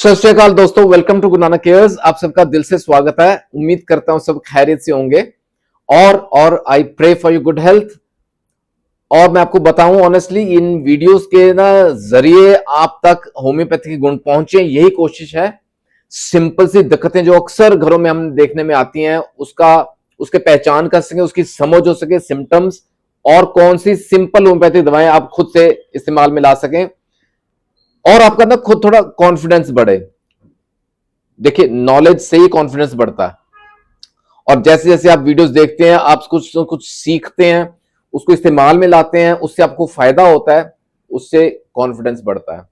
सत श्री अकाल दोस्तों, welcome to Guru Nanak cares. आप सबका दिल से स्वागत है। उम्मीद करता हूं सब खैरियत से होंगे और I pray for you good health. और मैं आपको बताऊं ऑनेस्टली, इन वीडियोस के ना जरिए आप तक होम्योपैथी के गुण पहुंचे, यही कोशिश है। सिंपल सी दिक्कतें जो अक्सर घरों में हम देखने में आती हैं उसके पहचान कर सके, उसकी समझ हो सके, सिम्टम्स और कौन सी सिंपल होम्योपैथिक दवाएं आप खुद से इस्तेमाल में ला सकें और आपका ना खुद थोड़ा कॉन्फिडेंस बढ़े। देखिए, नॉलेज से ही कॉन्फिडेंस बढ़ता है और जैसे जैसे आप वीडियोस देखते हैं, आप कुछ सीखते हैं, उसको इस्तेमाल में लाते हैं, उससे आपको फायदा होता है, उससे कॉन्फिडेंस बढ़ता है।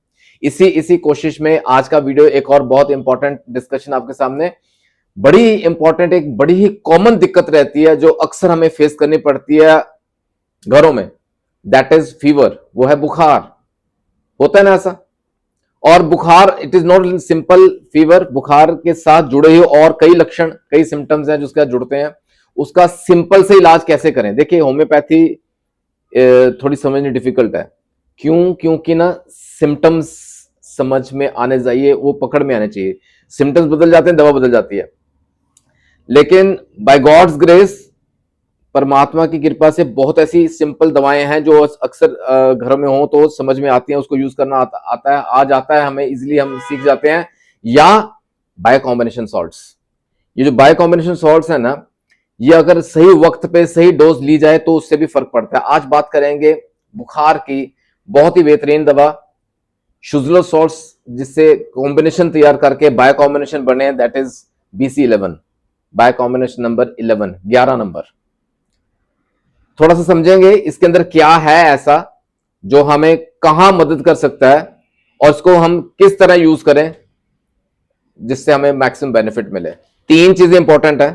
इसी कोशिश में आज का वीडियो एक और बहुत इंपॉर्टेंट डिस्कशन आपके सामने। बड़ी इंपॉर्टेंट, एक बड़ी ही कॉमन दिक्कत रहती है जो अक्सर हमें फेस करनी पड़ती है घरों में, दैट इज फीवर। वो है बुखार। होता है ना ऐसा? और बुखार, it is not simple fever. बुखार के साथ जुड़े हुए और कई लक्षण, कई सिम्टम्स हैं जो उसके साथ जुड़ते हैं। उसका सिंपल से इलाज कैसे करें? देखिए, होम्योपैथी थोड़ी समझनी डिफिकल्ट है। क्योंकि ना सिम्टम्स समझ में आने चाहिए, वो पकड़ में आने चाहिए। सिम्टम्स बदल जाते हैं, दवा बदल जाती है, लेकिन बाय गॉड्स ग्रेस, परमात्मा की कृपा से बहुत ऐसी सिंपल दवाएं हैं जो अक्सर घरों में हो तो समझ में आती हैं, उसको यूज करना आता है, आ जाता है हमें इजीली, हम सीख जाते हैं। या बाय कॉम्बिनेशन सॉल्ट्स। ये जो बाय कॉम्बिनेशन सॉल्ट्स है ना, ये अगर सही वक्त पे सही डोज ली जाए तो उससे भी फर्क पड़ता है। आज बात करेंगे बुखार की बहुत ही बेहतरीन दवा शुजलो सॉल्ट्स, जिससे कॉम्बिनेशन तैयार करके बाय कॉम्बिनेशन बने, that is BC11, bye combination number 11 number. थोड़ा सा समझेंगे इसके अंदर क्या है ऐसा जो हमें कहां मदद कर सकता है और इसको हम किस तरह यूज करें जिससे हमें मैक्सिमम बेनिफिट मिले। तीन चीजें इंपॉर्टेंट है।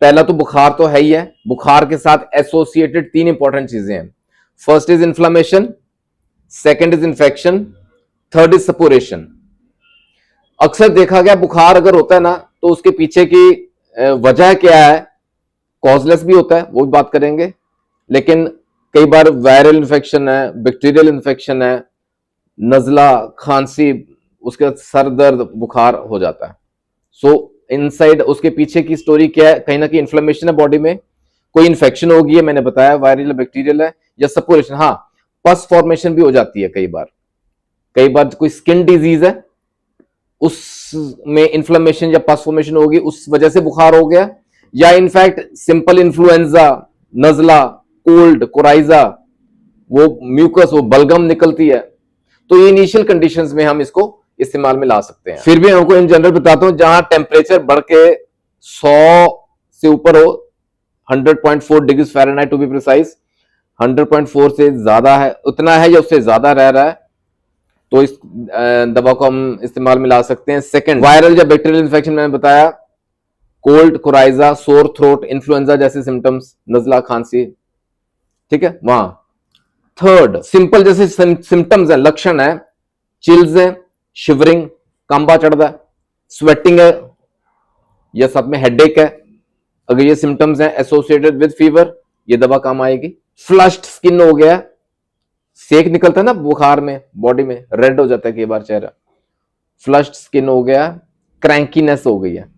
पहला तो बुखार तो है ही है, बुखार के साथ एसोसिएटेड तीन इंपॉर्टेंट चीजें हैं। First is inflammation, second is infection, third is suppuration. अक्सर देखा गया बुखार अगर होता है ना तो उसके पीछे की वजह क्या है, कॉजलेस भी होता है, वो भी बात करेंगे, लेकिन कई बार वायरल इन्फेक्शन है, बैक्टीरियल इन्फेक्शन है, नजला, खांसी, उसके बाद सर दर्द, बुखार हो जाता है। सो इनसाइड उसके पीछे की स्टोरी क्या है? कहीं ना कहीं इन्फ्लेमेशन है बॉडी में, कोई इन्फेक्शन होगी है, मैंने बताया वायरल या बैक्टीरियल है, या सपोरेशन। हाँ, पस फॉर्मेशन भी हो जाती है कई बार कोई स्किन डिजीज है, उसमें इन्फ्लेमेशन या पस फॉर्मेशन होगी, उस वजह से बुखार हो गया। या इनफैक्ट सिंपल इन्फ्लुएंजा, नजला, कोल्ड, कोराइजा, वो म्यूकस, वो बलगम निकलती है, तो ये इनिशियल कंडीशंस में हम इसको इस्तेमाल में ला सकते हैं। फिर भी हमको इन जनरल बताता हूं, जहां टेम्परेचर बढ़ के 100 से ऊपर हो, 100.4 degree Fahrenheit to be precise, 100.4 से ज्यादा है, उतना है या उससे ज्यादा रह रहा है, तो इस दवा को हम इस्तेमाल में ला सकते हैं। सेकंड, वायरल या बैक्टीरियल इन्फेक्शन मैंने बताया, cold, coryza, sore throat, influenza जैसे सिम्टम्स, नजला, खांसी, ठीक है वहां। थर्ड, सिंपल जैसे सिम्टम्स है, लक्षण है, चिल्स है, शिवरिंग, कांबा चढ़ता है, स्वेटिंग है, या साथ में हेडेक है, अगर ये सिम्टम्स हैं एसोसिएटेड विद फीवर, ये दवा काम आएगी। फ्लश्ड स्किन हो गया, सेक निकलता है ना बुखार में, बॉडी में रेड हो जाता है कई बार चेहरा, फ्लश्ड स्किन हो गया। क्रैंकीनेस हो गई है,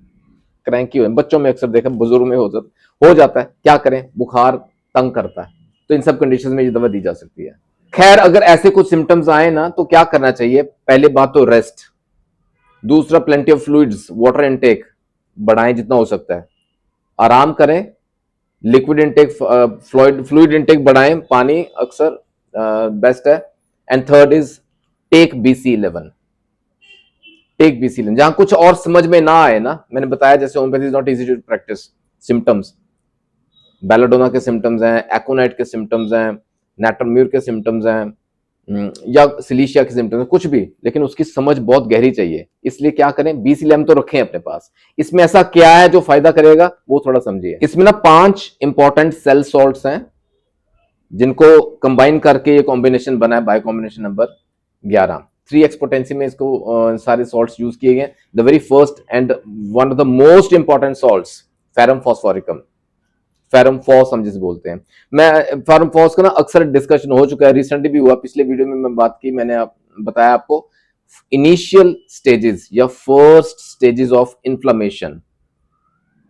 क्रैंकी हो, बच्चों में अक्सर देखा, बुजुर्ग में हो जाता है, क्या करें, बुखार तंग करता है, तो इन सब कंडीशन में ये दवा दी जा सकती है। खैर, अगर ऐसे कुछ सिम्टम्स आए ना तो क्या करना चाहिए? पहले बात तो रेस्ट, दूसरा plenty of fluids, water intake बढ़ाएं जितना हो सकता है, आराम करें, लिक्विड इनटेक, फ्लूइड इनटेक बढ़ाएं, पानी अक्सर बेस्ट है। And third is take BC11, take BC11। जहां कुछ और समझ में ना आए ना, मैंने बताया जैसे homeopathy is not easy to practise, symptoms belladonna के सिम्टम्स हैं, एक्ोनाइट के सिम्टम्स हैं, नेटरम्यूर के सिम्टम्स हैं, या सिलीशिया के सिम्टम्स, कुछ भी, लेकिन उसकी समझ बहुत गहरी चाहिए। इसलिए क्या करें, BC11 तो रखें अपने पास, इसमें ऐसा क्या है जो फायदा करेगा वो थोड़ा समझिए। इसमें ना 5 इंपॉर्टेंट सेल सॉल्ट्स हैं जिनको कंबाइन करके ये कॉम्बिनेशन बना है, bye combination number 11। 3x potency में इसको सारे सॉल्ट्स यूज किए गए। The very first and one of the most important salts, ferrum phosphoricum, ferrum phos हम जिसे बोलते हैं। मैं फेरम फॉस का ना अक्सर डिस्कशन हो चुका है, रिसेंटली भी हुआ, पिछले वीडियो में मैं बात की, मैंने बताया आपको इनिशियल स्टेजेस या फर्स्ट स्टेजेस ऑफ इन्फ्लेमेशन,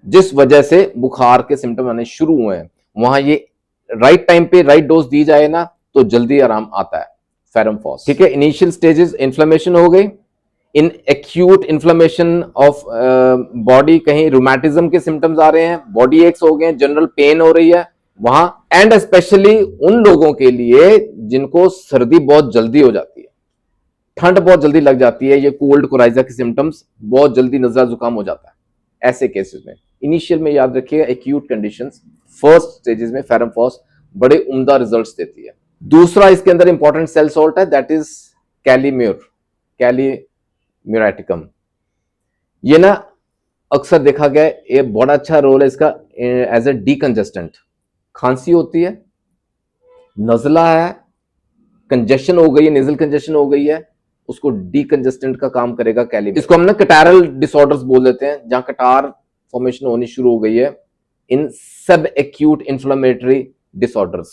जिस वजह से बुखार के सिम्टम आने शुरू हुए हैं, वहां ये राइट टाइम पे राइट डोज दी जाए ना तो जल्दी आराम आता है। फेरम फॉस, ठीक है। इनिशियल स्टेजेस इन्फ्लेमेशन हो गई, in acute inflammation of body, कहीं रूमेटिज्म के सिम्टम्स आ रहे हैं, बॉडी एक्स हो गए, जनरल पेन हो रही है वहां, एंड स्पेशली उन लोगों के लिए जिनको सर्दी बहुत जल्दी हो जाती है, ठंड बहुत जल्दी लग जाती है, ये कोल्ड कोराइजा के सिम्टम्स बहुत जल्दी नजला जुकाम हो जाता है। ऐसे केसेस में इनिशियल में याद रखिएगा एक्यूट कंडीशंस, फर्स्ट स्टेजेस में फेरम फॉस बड़े उम्दा रिजल्ट्स देती है। दूसरा इसके अंदर इंपॉर्टेंट सेल सॉल्ट है, दैट इज कैलीम्यूर, कैलीम्यूरेटिकम। ये ना अक्सर देखा गया ये बड़ा अच्छा रोल है इसका एज ए डीकंजेस्टेंट। खांसी होती है, नजला है, कंजेशन हो गई है, नेजल कंजेशन हो गई है, उसको डीकंजेस्टेंट का काम करेगा कैलीम्यूर। इसको हम ना कटारल डिसऑर्डर्स बोल देते हैं, जहां कटार फॉर्मेशन होनी शुरू हो गई है, इन सब एक्यूट इन्फ्लेमेटरी डिसऑर्डर्स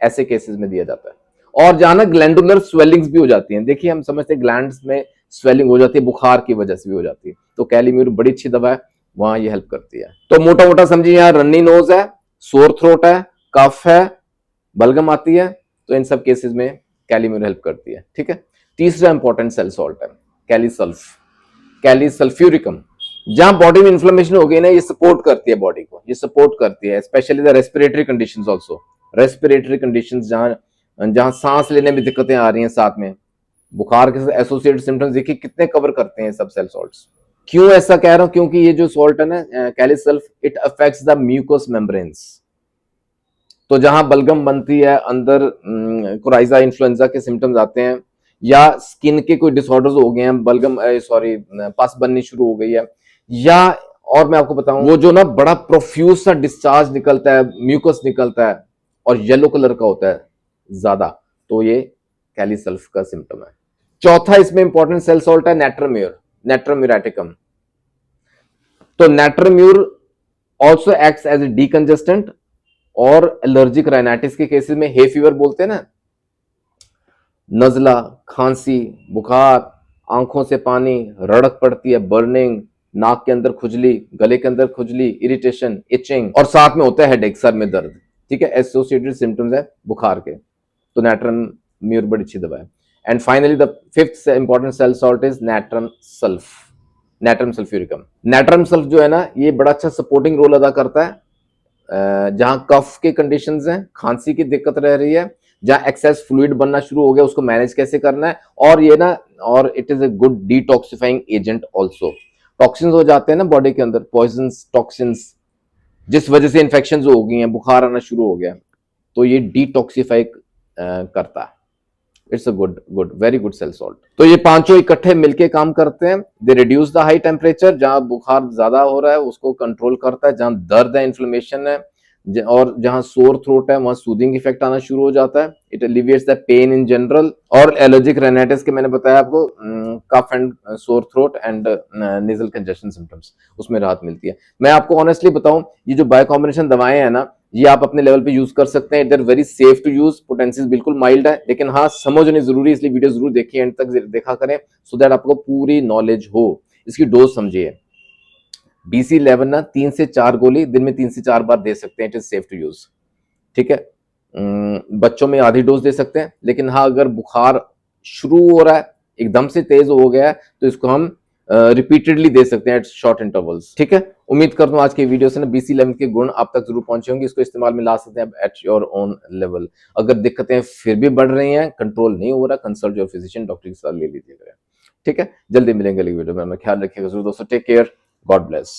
ऐसे केसेस में दिया जाता है। और जहां ना ग्लैंडुलर स्वेलिंग्स भी हो जाती हैं, देखिए हम समझते हैं ग्लैंड्स में स्वेलिंग हो जाती है, बुखार की वजह से भी हो जाती है, तो कैलीम्यूर बड़ी अच्छी दवा है, वहां ये हेल्प करती है। तो मोटा मोटा समझिए, यहाँ रन्नी नोज है, सोर थ्रोट है, कफ है, बलगम आती है, तो इन सब केसेस में कैलीम्यूर हेल्प करती है, ठीक है। तीसरा इंपॉर्टेंट सेल सॉल्ट है कैलीसल्फ, कैलीसल्फ्यूरिकम। जहां बॉडी में इन्फ्लेमेशन हो गई ना, ये सपोर्ट करती है बॉडी को, ये सपोर्ट करती है specially the respiratory conditions also, respiratory conditions जहां सांस लेने में दिक्कतें आ रही हैं, साथ में बुखार के साथ एसोसिएटेड सिम्टम्स देखिए कितने कवर करते हैं सब सेल सॉल्ट्स। क्यों ऐसा कह रहा हूं, क्योंकि ये जो सॉल्ट है ना kali sulph, it affects the mucous membranes. तो जहां बलगम बनती है अंदर, कोराइजा इन्फ्लुएंजा के सिम्टम्स आते हैं, या स्किन के कोई डिसऑर्डर्स हो गए हैं, बलगम सॉरी पस बननी शुरू हो गई है, या और मैं आपको बताऊं वो जो ना बड़ा प्रोफ्यूज सा डिस्चार्ज निकलता है, म्यूकस निकलता है और येलो कलर का होता है ज्यादा, तो ये कैलीसल्फ का सिम्टम है। चौथा इसमें इंपॉर्टेंट सेल सॉल्ट है नेट्रम्यूर, नेट्रम्यूरेटिकम। तो natrum mur also acts as a decongestant, और एलर्जिक राइनाइटिस के केसेस में हे फीवर बोलते हैं ना, नजला, खांसी, बुखार, आंखों से पानी, रड़क पड़ती है, बर्निंग, नाक के अंदर खुजली, गले के अंदर खुजली, इरिटेशन, इचिंग, और साथ में होता है हेडेक, सर में दर्द, ठीक है, एसोसिएटेड सिम्टम्स है बुखार के, तो नेट्रम्यूर बड़ी अच्छी दवा है। And finally the fifth important cell salt is natrum sulph, natrum sulphuricum. Natrum sulph जो है ना, ये बड़ा अच्छा सपोर्टिंग रोल अदा करता है जहां कफ के कंडीशंस हैं, खांसी की दिक्कत रह रही है, जहां एक्सेस फ्लूइड बनना शुरू हो गया, उसको मैनेज कैसे करना है, और ये ना, और it is a good detoxifying agent also. Toxins हो जाते हैं ना बॉडी के अंदर, पॉइजन्स, टॉक्सिन्स, जिस वजह से इन्फेक्शन हो गई हैं, बुखार आना शुरू हो गया, तो ये डिटॉक्सिफाई करता है। It's a good very good cell salt. तो ये पांचों इकट्ठे मिलके काम करते हैं, they reduce the high temperature, जहां बुखार ज्यादा हो रहा है उसको कंट्रोल करता है, जहां दर्द है, इन्फ्लेमेशन है, और जहां सोर थ्रोट है वहां सूदिंग इफेक्ट आना शुरू हो जाता है, it alleviates the pain in general, और एलर्जिक राइनाइटिस के मैंने बताया आपको, cough and sore throat and nasal congestion symptoms, उसमें राहत मिलती है। मैं आपको ऑनेस्टली बताऊं, ये जो बायो कॉम्बिनेशन दवाएं हैं ना, ये आप अपने लेवल पे यूज कर सकते हैं, इधर very safe to use, potential बिल्कुल माइल्ड है, लेकिन हाँ समझनी जरूरी, इसलिए वीडियो जरूर देखिए, एंड तक देखा करें, सो दैट आपको पूरी नॉलेज हो। इसकी डोज समझिए, BC11 ना 3 से 4 गोली दिन में 3 से 4 बार दे सकते हैं, it is safe to use, ठीक है। बच्चों में आधी डोज दे सकते हैं, लेकिन हाँ अगर बुखार शुरू हो रहा है, एकदम से तेज हो गया है, तो इसको हम रिपीटेडली दे सकते हैं एट शॉर्ट इंटरवल्स, ठीक है। उम्मीद करता हूं आज की वीडियो से ना BC11 के गुण आप तक जरूर पहुंचे होंगे, इसको इस्तेमाल में ला सकते हैं एट योर ओन लेवल। अगर दिक्कतें फिर भी बढ़ रही हैं, कंट्रोल नहीं हो रहा, कंसल्ट योर फिजिशियन, डॉक्टर की सलाह ले लीजिएगा, ठीक है। जल्दी मिलेंगे अगली वीडियो में, ख्याल रखिएगा जरूर दोस्तों, टेक केयर, गॉड ब्लेस।